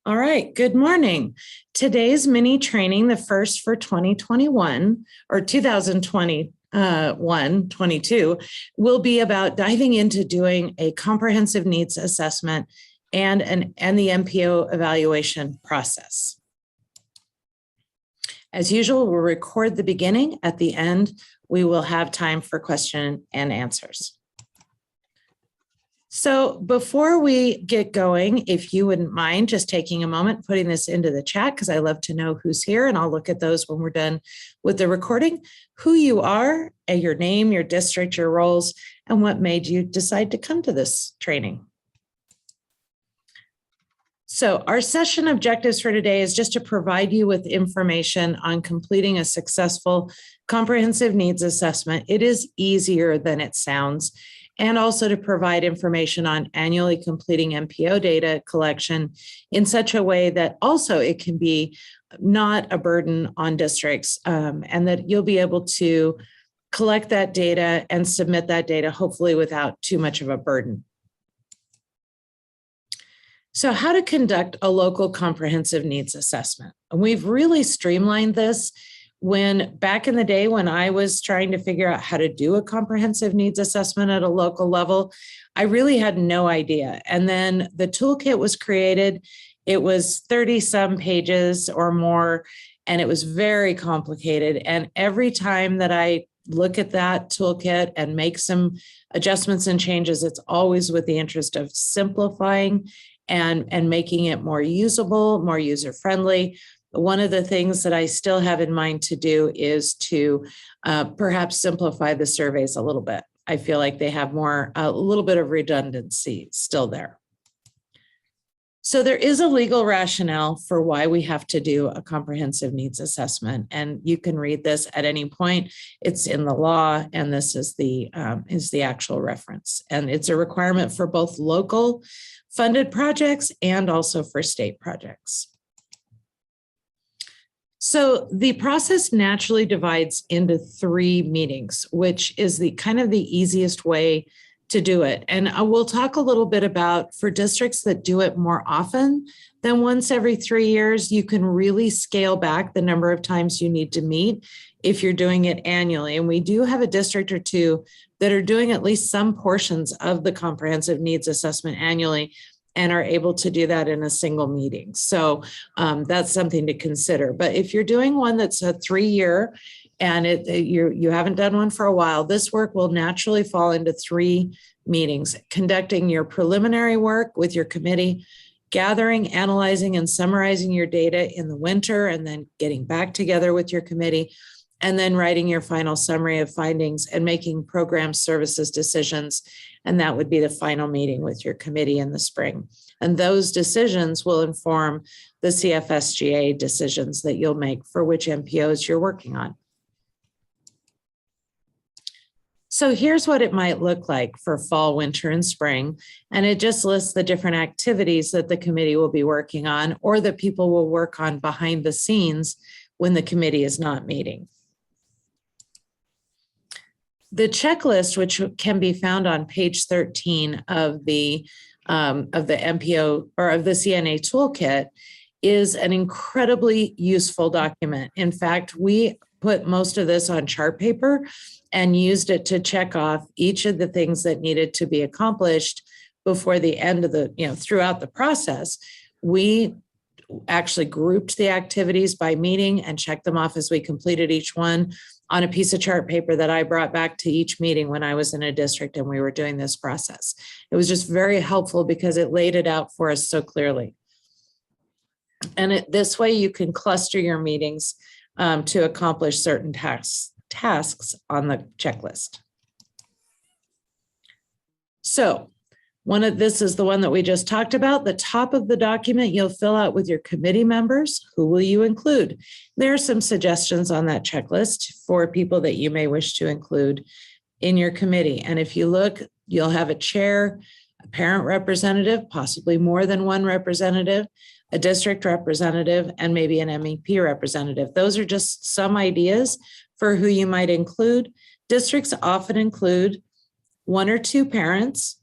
All right, good morning. Today's mini training, the first for 2021 or 2021-22, will be about diving into doing a comprehensive needs assessment and the MPO evaluation process. As usual, we'll record the beginning. At the end, we will have time for question and answers. So before we get going, if you wouldn't mind just taking a moment, putting this into the chat, because I love to know who's here, and I'll look at those when we're done with the recording, who you are, and your name, your district, your roles, and what made you decide to come to this training. So our session objectives for today is just to provide you with information on completing a successful comprehensive needs assessment. It is easier than it sounds. And also to provide information on annually completing MPO data collection in such a way that also it can be not a burden on districts, and that you'll be able to collect that data and submit that data, hopefully without too much of a burden. So how to conduct a local comprehensive needs assessment. And we've really streamlined this. When back in the day when I was trying to figure out how to do a comprehensive needs assessment at a local level, I really had no idea. And then the toolkit was created. It was 30 some pages or more, and it was very complicated. And every time that I look at that toolkit and make some adjustments and changes, it's always with the interest of simplifying and making it more usable, more user-friendly. One of the things that I still have in mind to do is to perhaps simplify the surveys a little bit. I feel like they have a little bit of redundancy still there. So there is a legal rationale for why we have to do a comprehensive needs assessment, and you can read this at any point. It's in the law, and this is the actual reference, and it's a requirement for both local funded projects and also for state projects. So the process naturally divides into 3 meetings, which is the kind of the easiest way to do it. And I will talk a little bit about, for districts that do it more often than once every 3 years, you can really scale back the number of times you need to meet if you're doing it annually. And we do have a district or two that are doing at least some portions of the comprehensive needs assessment annually and are able to do that in a single meeting. So that's something to consider. But if you're doing one that's a 3-year and you haven't done one for a while, this work will naturally fall into 3 meetings: conducting your preliminary work with your committee, gathering, analyzing, and summarizing your data in the winter, and then getting back together with your committee, and then writing your final summary of findings and making program services decisions. And that would be the final meeting with your committee in the spring. And those decisions will inform the CFSGA decisions that you'll make for which MPOs you're working on. So here's what it might look like for fall, winter, and spring. And it just lists the different activities that the committee will be working on or that people will work on behind the scenes when the committee is not meeting. The checklist, which can be found on page 13 of the MPO or of the CNA toolkit, is an incredibly useful document. In fact, we put most of this on chart paper and used it to check off each of the things that needed to be accomplished before the end of throughout the process. We actually grouped the activities by meeting and checked them off as we completed each one on a piece of chart paper that I brought back to each meeting when I was in a district and we were doing this process. It was just very helpful because it laid it out for us so clearly. And this way you can cluster your meetings to accomplish certain tasks on the checklist. So this is the one that we just talked about. The top of the document you'll fill out with your committee members. Who will you include? There are some suggestions on that checklist for people that you may wish to include in your committee. And if you look, you'll have a chair, a parent representative, possibly more than one representative, a district representative, and maybe an MEP representative. Those are just some ideas for who you might include. Districts often include 1 or 2 parents,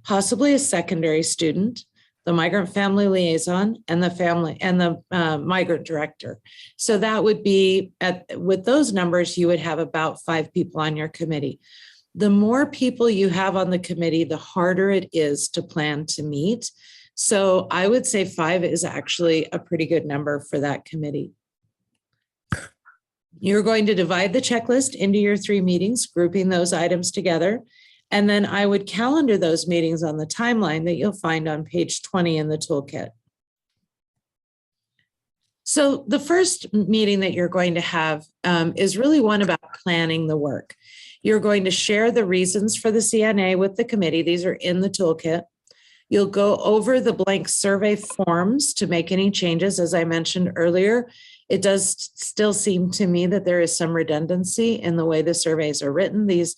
possibly a secondary student. the migrant family liaison, and the migrant director. So that would be, with those numbers, you would have about 5 people on your committee. The more people you have on the committee, the harder it is to plan to meet. So I would say 5 is actually a pretty good number for that committee. You're going to divide the checklist into your 3 meetings, grouping those items together. And then I would calendar those meetings on the timeline that you'll find on page 20 in the toolkit. So the first meeting that you're going to have is really one about planning the work. You're going to share the reasons for the CNA with the committee. These are in the toolkit. You'll go over the blank survey forms to make any changes. As I mentioned earlier, it does still seem to me that there is some redundancy in the way the surveys are written. These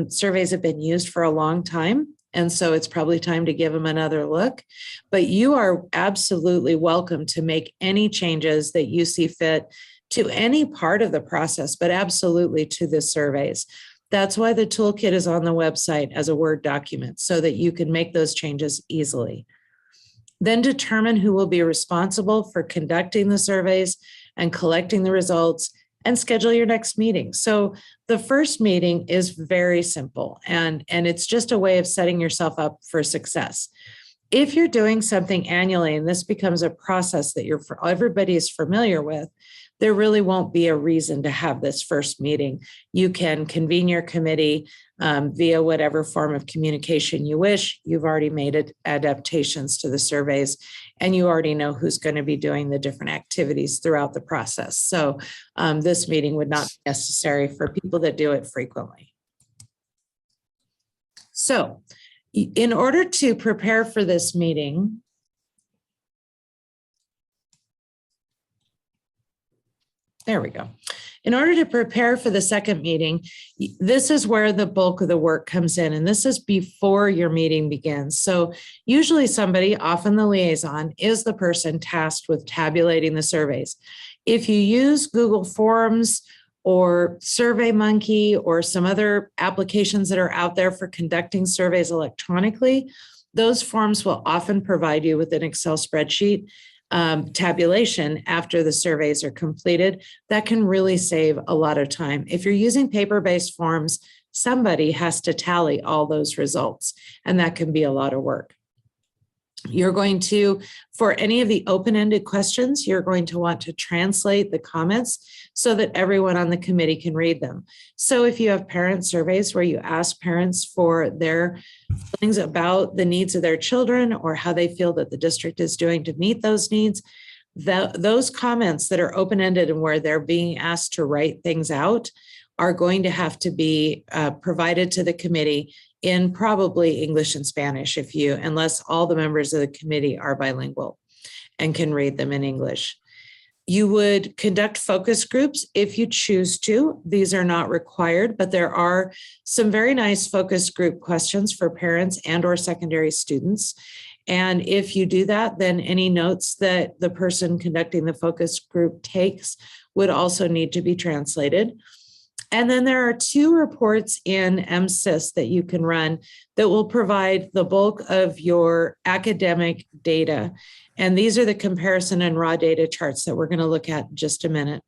surveys have been used for a long time, and so it's probably time to give them another look. But you are absolutely welcome to make any changes that you see fit to any part of the process, but absolutely to the surveys. That's why the toolkit is on the website as a Word document, so that you can make those changes easily. Then determine who will be responsible for conducting the surveys and collecting the results, and schedule your next meeting. So the first meeting is very simple, and it's just a way of setting yourself up for success. If you're doing something annually and this becomes a process that everybody is familiar with, there really won't be a reason to have this first meeting. You can convene your committee via whatever form of communication you wish. You've already made adaptations to the surveys, and you already know who's going to be doing the different activities throughout the process. So this meeting would not be necessary for people that do it frequently. So in order to prepare for this meeting, there we go. In order to prepare for the second meeting, this is where the bulk of the work comes in, and this is before your meeting begins. So usually somebody, often the liaison, is the person tasked with tabulating the surveys. If you use Google Forms or SurveyMonkey or some other applications that are out there for conducting surveys electronically, those forms will often provide you with an Excel spreadsheet tabulation after the surveys are completed. That can really save a lot of time. If you're using paper-based forms, somebody has to tally all those results, and that can be a lot of work. You're going to, for any of the open-ended questions, you're going to want to translate the comments so that everyone on the committee can read them. So if you have parent surveys where you ask parents for their feelings about the needs of their children or how they feel that the district is doing to meet those needs, those comments that are open-ended and where they're being asked to write things out are going to have to be provided to the committee in probably English and Spanish, unless all the members of the committee are bilingual and can read them in English. You would conduct focus groups if you choose to. These are not required, but there are some very nice focus group questions for parents and or secondary students. And if you do that, then any notes that the person conducting the focus group takes would also need to be translated. And then there are 2 reports in MSIS that you can run that will provide the bulk of your academic data. And these are the comparison and raw data charts that we're going to look at in just a minute.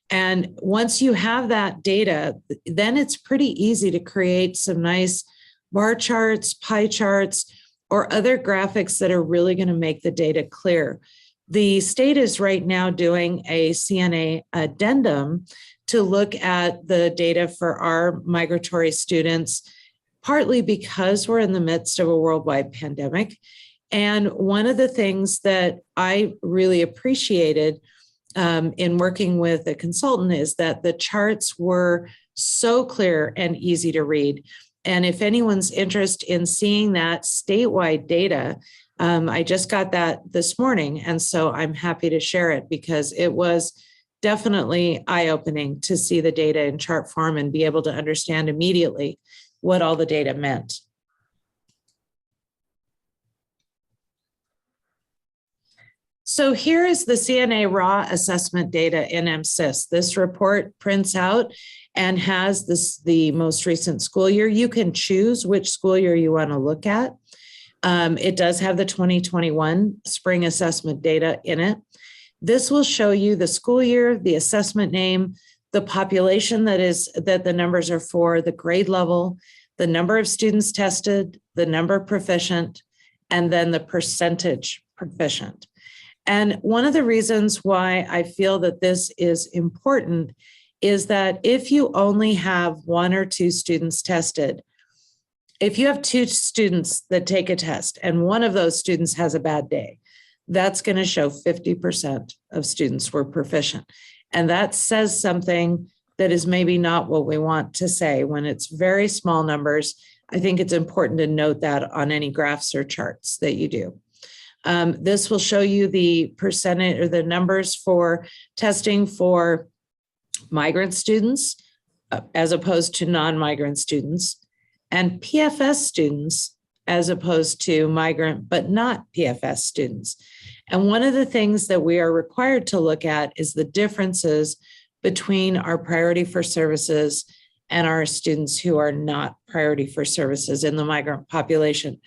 And once you have that data, then it's pretty easy to create some nice bar charts, pie charts, or other graphics that are really going to make the data clear. The state is right now doing a CNA addendum to look at the data for our migratory students, partly because we're in the midst of a worldwide pandemic. And one of the things that I really appreciated in working with a consultant is that the charts were so clear and easy to read. And if anyone's interested in seeing that statewide data, I just got that this morning. And so I'm happy to share it because it was definitely eye-opening to see the data in chart form and be able to understand immediately what all the data meant. So here is the CNA raw assessment data in MSIS. This report prints out and has the most recent school year. You can choose which school year you want to look at. It does have the 2021 spring assessment data in it. This will show you the school year, the assessment name, the population that the numbers are for, the grade level, the number of students tested, the number proficient, and then the percentage proficient. And one of the reasons why I feel that this is important is that if you only have one or two students tested, if you have two students that take a test and one of those students has a bad day, that's going to show 50% of students were proficient. And that says something that is maybe not what we want to say when it's very small numbers. I think it's important to note that on any graphs or charts that you do. This will show you the percentage or the numbers for testing for migrant students as opposed to non-migrant students, and PFS students as opposed to migrant but not PFS students. And one of the things that we are required to look at is the differences between our priority for services and our students who are not priority for services in the migrant population.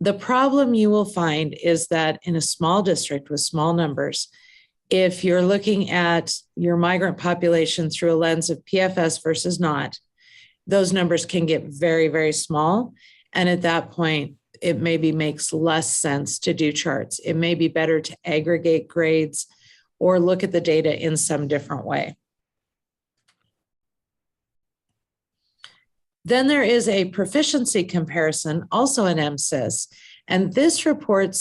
The problem you will find is that in a small district with small numbers, if you're looking at your migrant population through a lens of PFS versus not, those numbers can get very, very small. And at that point, it maybe makes less sense to do charts. It may be better to aggregate grades or look at the data in some different way. Then there is a proficiency comparison, also in MSIS, and this report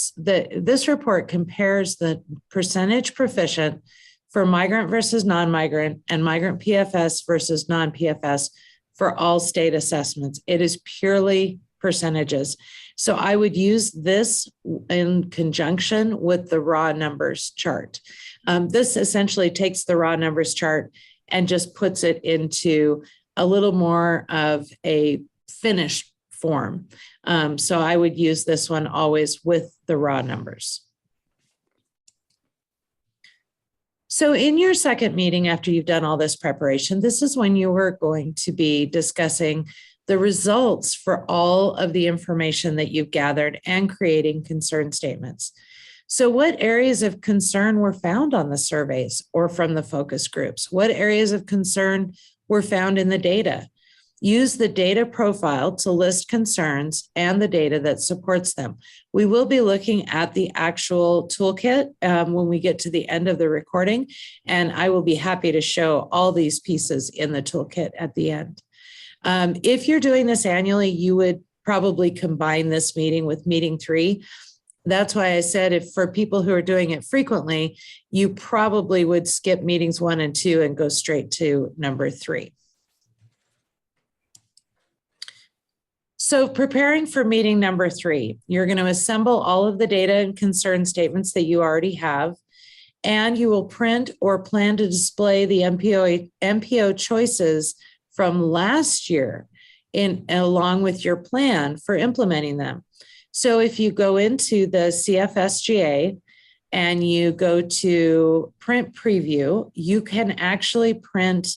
compares the percentage proficient for migrant versus non-migrant and migrant PFS versus non-PFS for all state assessments. It is purely percentages. So I would use this in conjunction with the raw numbers chart. This essentially takes the raw numbers chart and just puts it into a little more of a finished form. So I would use this one always with the raw numbers. So in your second meeting, after you've done all this preparation, this is when you are going to be discussing the results for all of the information that you've gathered and creating concern statements. So what areas of concern were found on the surveys or from the focus groups? What areas of concern were found in the data? Use the data profile to list concerns and the data that supports them. We will be looking at the actual toolkit when we get to the end of the recording, and I will be happy to show all these pieces in the toolkit at the end. If you're doing this annually, you would probably combine this meeting with meeting 3. That's why I said if for people who are doing it frequently, you probably would skip meetings 1 and 2 and go straight to number 3. So preparing for meeting number 3, you're going to assemble all of the data and concern statements that you already have, and you will print or plan to display the MPO choices from last year along with your plan for implementing them. So if you go into the CFSGA and you go to print preview, you can actually print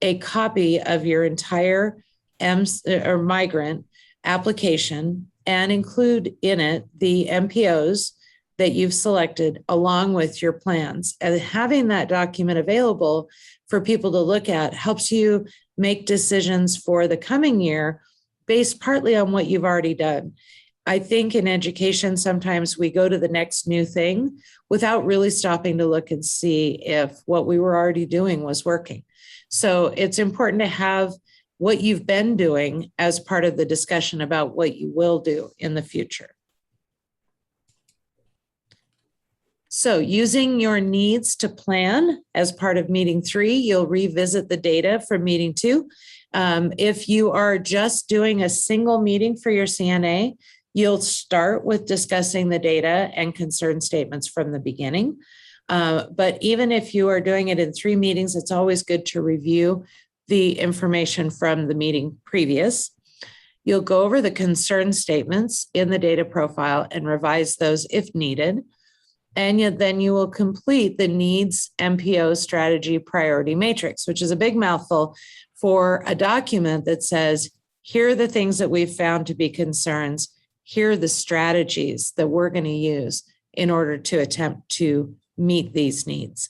a copy of your entire migrant application and include in it the MPOs that you've selected along with your plans. And having that document available for people to look at helps you make decisions for the coming year based partly on what you've already done. I think in education, sometimes we go to the next new thing without really stopping to look and see if what we were already doing was working. So it's important to have what you've been doing as part of the discussion about what you will do in the future. So using your needs to plan as part of meeting 3, you'll revisit the data from meeting 2. If you are just doing a single meeting for your CNA, you'll start with discussing the data and concern statements from the beginning. But even if you are doing it in 3 meetings, it's always good to review the information from the meeting previous. You'll go over the concern statements in the data profile and revise those if needed. And then you will complete the needs MPO strategy priority matrix, which is a big mouthful for a document that says, here are the things that we've found to be concerns. here are the strategies that we're going to use in order to attempt to meet these needs.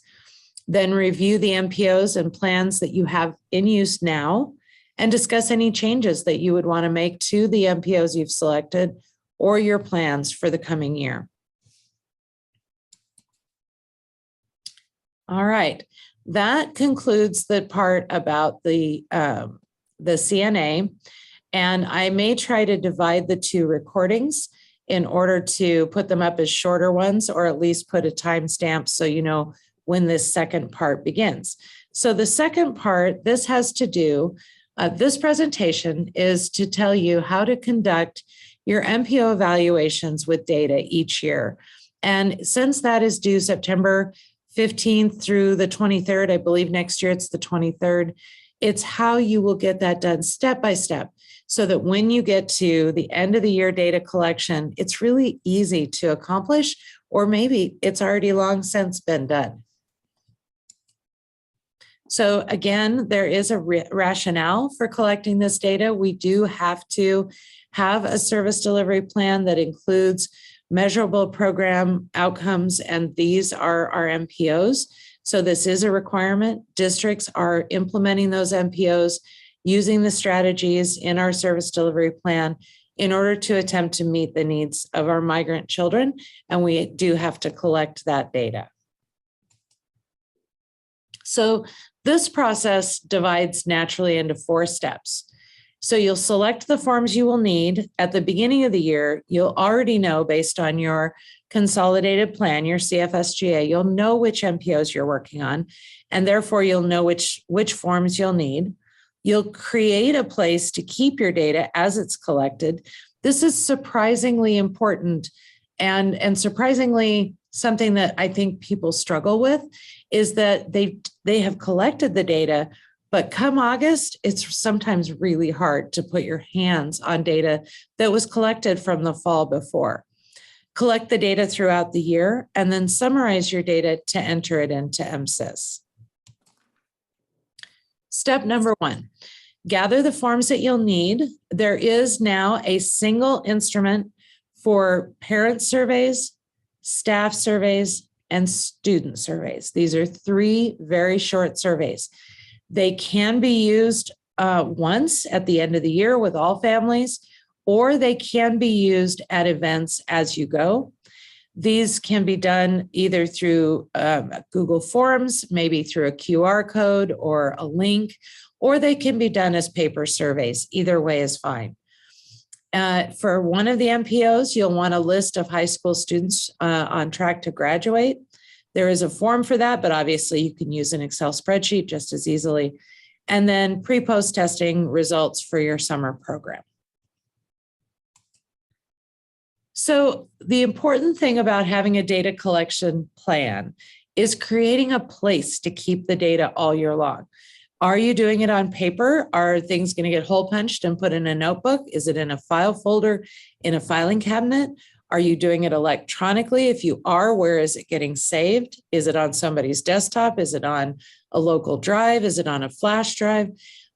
Then review the MPOs and plans that you have in use now and discuss any changes that you would want to make to the MPOs you've selected or your plans for the coming year. All right, that concludes the part about the CNA, and I may try to divide the two recordings in order to put them up as shorter ones, or at least put a timestamp so you know when this second part begins. So the second part, this has to do, this presentation is to tell you how to conduct your MPO evaluations with data each year. And since that is due September 15th through the 23rd, I believe next year it's the 23rd, it's how you will get that done step by step, so that when you get to the end of the year data collection, it's really easy to accomplish, or maybe it's already long since been done. So again, there is a rationale for collecting this data. We do have to have a service delivery plan that includes measurable program outcomes, and these are our MPOs. So this is a requirement. Districts are implementing those MPOs using the strategies in our service delivery plan in order to attempt to meet the needs of our migrant children, and we do have to collect that data. So this process divides naturally into 4 steps. So you'll select the forms you will need. At the beginning of the year, you'll already know, based on your consolidated plan, your CFSGA, you'll know which MPOs you're working on, and therefore you'll know which forms you'll need. You'll create a place to keep your data as it's collected. This is surprisingly important, and surprisingly something that I think people struggle with is that they have collected the data, but come August, it's sometimes really hard to put your hands on data that was collected from the fall before. Collect the data throughout the year and then summarize your data to enter it into MSIS. Step number 1, gather the forms that you'll need. There is now a single instrument for parent surveys, staff surveys, and student surveys. These are 3 very short surveys. They can be used once at the end of the year with all families, or they can be used at events as you go. These can be done either through Google Forms, maybe through a QR code or a link, or they can be done as paper surveys. Either way is fine. For one of the MPOs, you'll want a list of high school students on track to graduate. There is a form for that, but obviously you can use an Excel spreadsheet just as easily. And then pre-post testing results for your summer program. So the important thing about having a data collection plan is creating a place to keep the data all year long. Are you doing it on paper? Are things going to get hole punched and put in a notebook? Is it in a file folder in a filing cabinet? Are you doing it electronically? If you are, where is it getting saved? Is it on somebody's desktop? Is it on a local drive? Is it on a flash drive?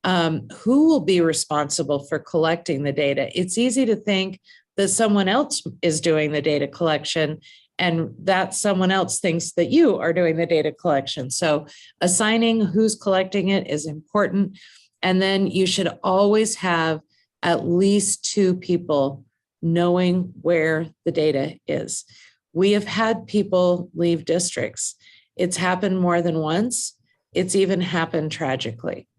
Who will be responsible for collecting the data? It's easy to think that someone else is doing the data collection, and that someone else thinks that you are doing the data collection. So assigning who's collecting it is important. And then you should always have at least 2 people knowing where the data is. We have had people leave districts. It's happened more than once. It's even happened tragically.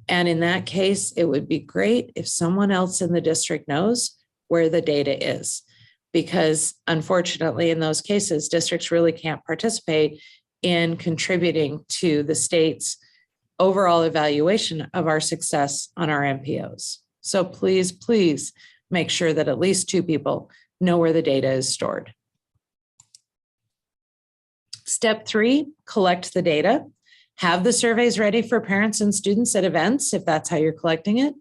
And in that case, it would be great if someone else in the district knows where the data is, because unfortunately, in those cases, districts really can't participate in contributing to the state's overall evaluation of our success on our MPOs. So please, please make sure that at least 2 people know where the data is stored. Step 3, collect the data. Have the surveys ready for parents and students at events, if that's how you're collecting it.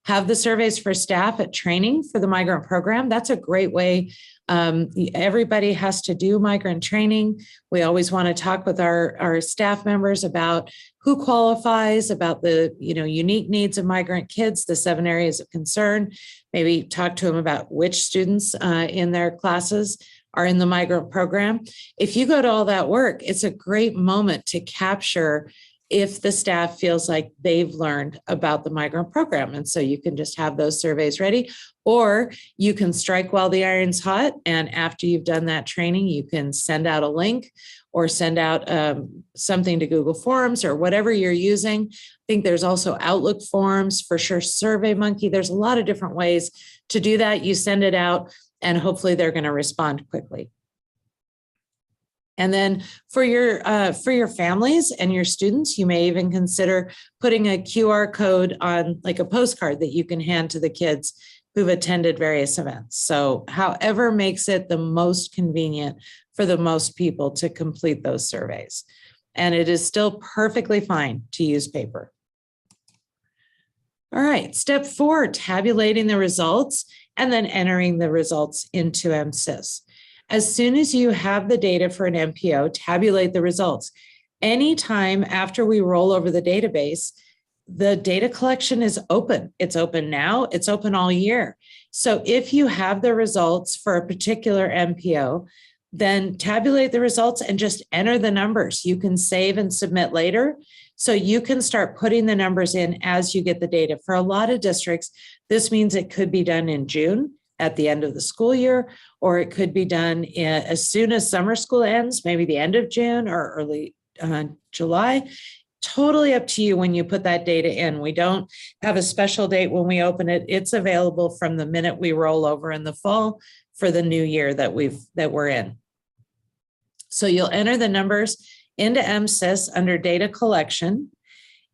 Have the surveys for staff at training for the migrant program. That's a great way. Everybody has to do migrant training. We always want to talk with our staff members about who qualifies, about the unique needs of migrant kids, the 7 areas of concern. Maybe talk to them about which students in their classes are in the migrant program. If you go to all that work, it's a great moment to capture if the staff feels like they've learned about the migrant program. And so you can just have those surveys ready, or you can strike while the iron's hot. And after you've done that training, you can send out a link or send out something to Google Forms or whatever you're using. I think there's also Outlook forms, for sure, SurveyMonkey. There's a lot of different ways to do that. You send it out and hopefully they're going to respond quickly. And then for your families and your students, you may even consider putting a QR code on like a postcard that you can hand to the kids who've attended various events. So however makes it the most convenient for the most people to complete those surveys. And it is still perfectly fine to use paper. All right, step 4, tabulating the results and then entering the results into MSIS. As soon as you have the data for an MPO, tabulate the results. Anytime after we roll over the database, the data collection is open. It's open now, it's open all year. So if you have the results for a particular MPO, then tabulate the results and just enter the numbers. You can save and submit later. So you can start putting the numbers in as you get the data. For a lot of districts, this means it could be done in June at the end of the school year, or it could be done as soon as summer school ends, maybe the end of June or early July. Totally up to you when you put that data in. We don't have a special date when we open it. It's available from the minute we roll over in the fall for the new year that we're in. So you'll enter the numbers into MSIS under data collection.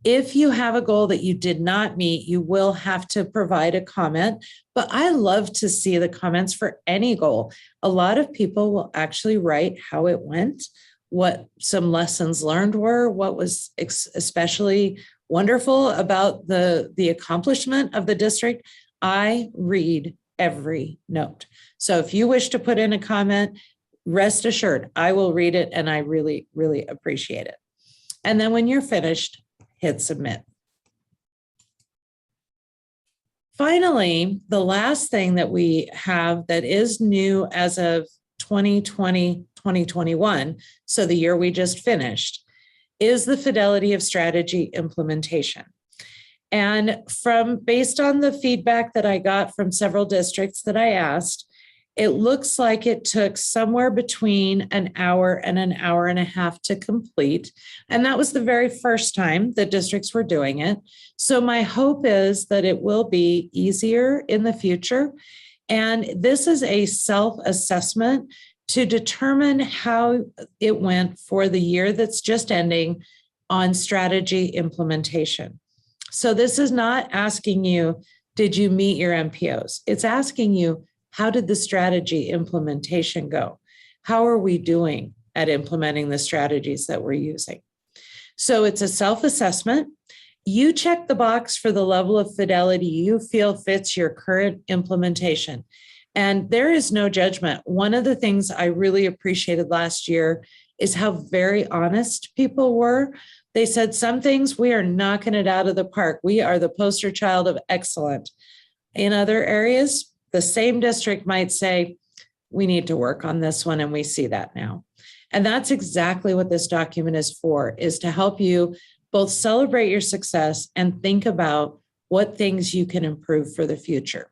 If you have a goal that you did not meet, you will have to provide a comment, but I love to see the comments for any goal. A lot of people will actually write how it went, what some lessons learned were, what was especially wonderful about the accomplishment of the district. I read every note. So if you wish to put in a comment, rest assured, I will read it and I really, really appreciate it. And then when you're finished, hit submit. Finally, the last thing that we have that is new as of 2020, 2021, so the year we just finished, is the Fidelity of Strategy implementation. And based on the feedback that I got from several districts that I asked, it looks like it took somewhere between an hour and an hour and a half to complete. And that was the very first time that districts were doing it. So my hope is that it will be easier in the future. And this is a self-assessment to determine how it went for the year that's just ending on strategy implementation. So this is not asking you, did you meet your MPOs? It's asking you, how did the strategy implementation go? How are we doing at implementing the strategies that we're using? So it's a self-assessment. You check the box for the level of fidelity you feel fits your current implementation. And there is no judgment. One of the things I really appreciated last year is how very honest people were. They said some things we are knocking it out of the park. We are the poster child of excellent. In other areas, the same district might say, we need to work on this one, and we see that now. And that's exactly what this document is for, is to help you both celebrate your success and think about what things you can improve for the future.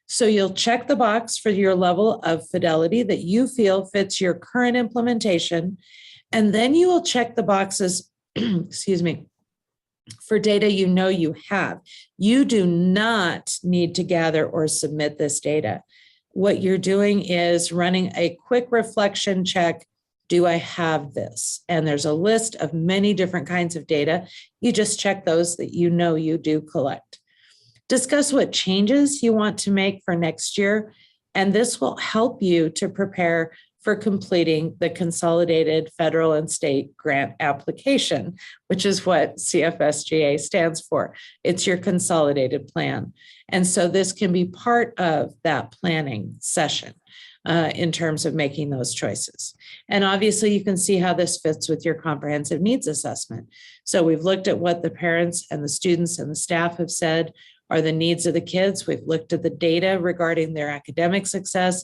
So you'll check the box for your level of fidelity that you feel fits your current implementation, and then you will check the boxes, excuse me, for data you know you have. You do not need to gather or submit this data. What you're doing is running a quick reflection check. Do I have this? And there's a list of many different kinds of data. You just check those that you know you do collect. Discuss what changes you want to make for next year, and this will help you to prepare for completing the consolidated federal and state grant application, which is what CFSGA stands for. It's your consolidated plan. And so this can be part of that planning session in terms of making those choices. And obviously you can see how this fits with your comprehensive needs assessment. So we've looked at what the parents and the students and the staff have said are the needs of the kids. We've looked at the data regarding their academic success.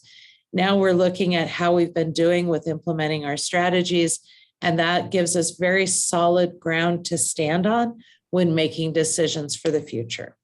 Now we're looking at how we've been doing with implementing our strategies, and that gives us very solid ground to stand on when making decisions for the future.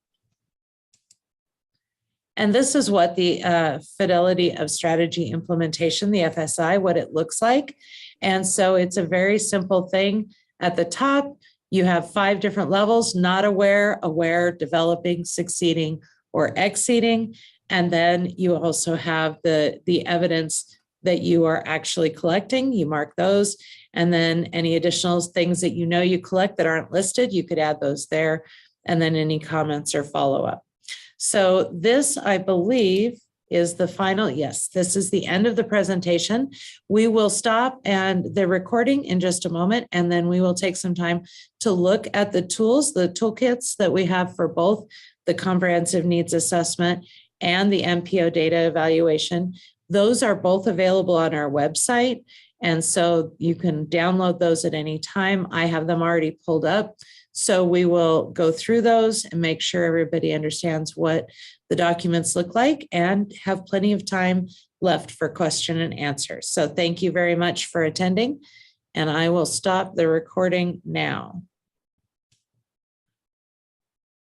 And this is what the Fidelity of Strategy Implementation, the FSI, what it looks like. And so it's a very simple thing. At the top, you have 5 different levels: not aware, aware, developing, succeeding, or exceeding. And then you also have the evidence that you are actually collecting. You mark those. And then any additional things that you know you collect that aren't listed, you could add those there. And then any comments or follow-up. So this, I believe, is the final. Yes, this is the end of the presentation. We will stop and the recording in just a moment, and then we will take some time to look at the tools, the toolkits that we have for both the comprehensive needs assessment and the MPO data evaluation. Those are both available on our website, and so you can download those at any time. I have them already pulled up. So we will go through those and make sure everybody understands what the documents look like and have plenty of time left for question and answer. So thank you very much for attending, and I will stop the recording now.